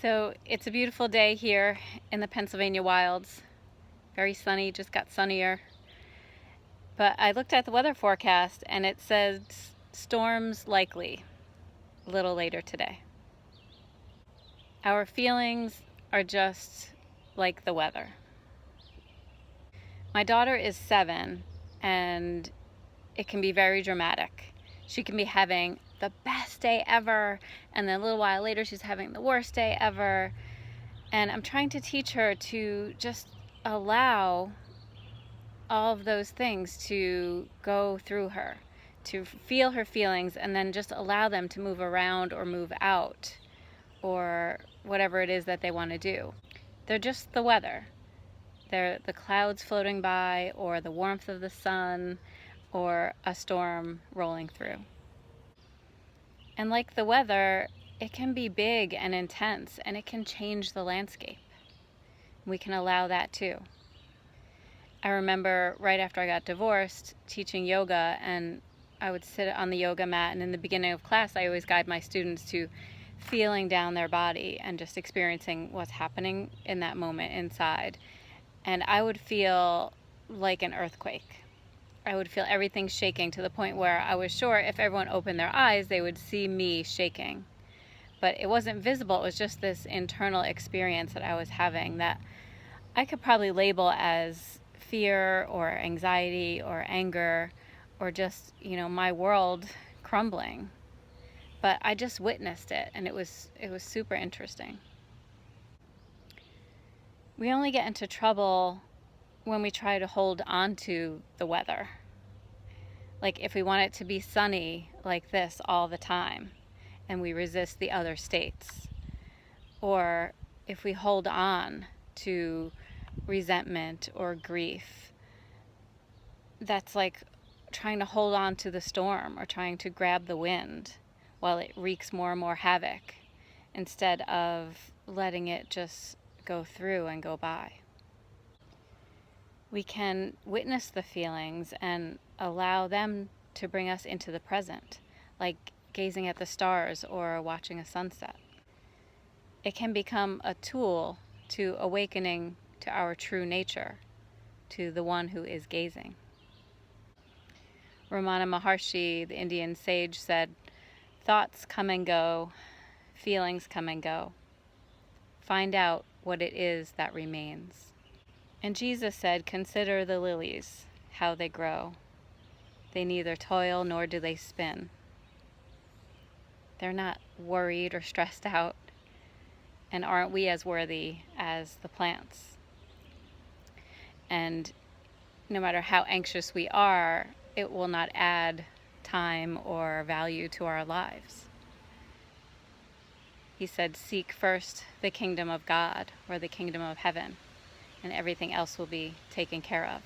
So it's a beautiful day here in the Pennsylvania wilds. Very sunny, just got sunnier. But I looked at the weather forecast and it says storms likely a little later today. Our feelings are just like the weather. My daughter is 7 and it can be very dramatic. She can be having the best day ever, and then a little while later she's having the worst day ever. And I'm trying to teach her to just allow all of those things to go through her, to feel her feelings, and then just allow them to move around or move out, or whatever it is that they want to do. They're just the weather. They're the clouds floating by, or the warmth of the sun, or a storm rolling through. And like the weather, it can be big and intense, and it can change the landscape. We can allow that too. I remember right after I got divorced teaching yoga, and I would sit on the yoga mat, and in the beginning of class I always guide my students to feeling down their body and just experiencing what's happening in that moment inside. And I would feel like an earthquake. I would feel everything shaking to the point where I was sure if everyone opened their eyes, they would see me shaking. But it wasn't visible. It was just this internal experience that I was having that I could probably label as fear or anxiety or anger, or just, my world crumbling. But I just witnessed it, and it was super interesting. We only get into trouble when we try to hold on to the weather. Like if we want it to be sunny like this all the time, and we resist the other states. Or if we hold on to resentment or grief, that's like trying to hold on to the storm or trying to grab the wind while it wreaks more and more havoc, instead of letting it just go through and go by. We can witness the feelings and allow them to bring us into the present, like gazing at the stars or watching a sunset. It can become a tool to awakening to our true nature, to the one who is gazing. Ramana Maharshi, the Indian sage, said, "Thoughts come and go, feelings come and go. Find out what it is that remains." And Jesus said, "Consider the lilies, how they grow. They neither toil nor do they spin." They're not worried or stressed out. And aren't we as worthy as the plants? And no matter how anxious we are, it will not add time or value to our lives. He said, "Seek first the kingdom of God," or the kingdom of heaven, and everything else will be taken care of.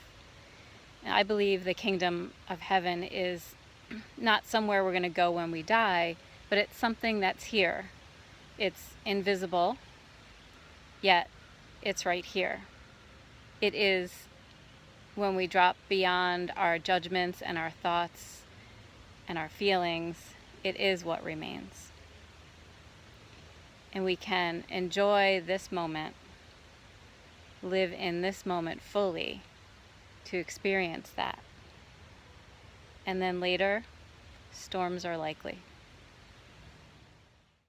And I believe the kingdom of heaven is not somewhere we're going to go when we die, but it's something that's here. It's invisible, yet it's right here. It is when we drop beyond our judgments and our thoughts and our feelings, it is what remains. And we can enjoy this moment, live in this moment fully to experience that. And then later, storms are likely.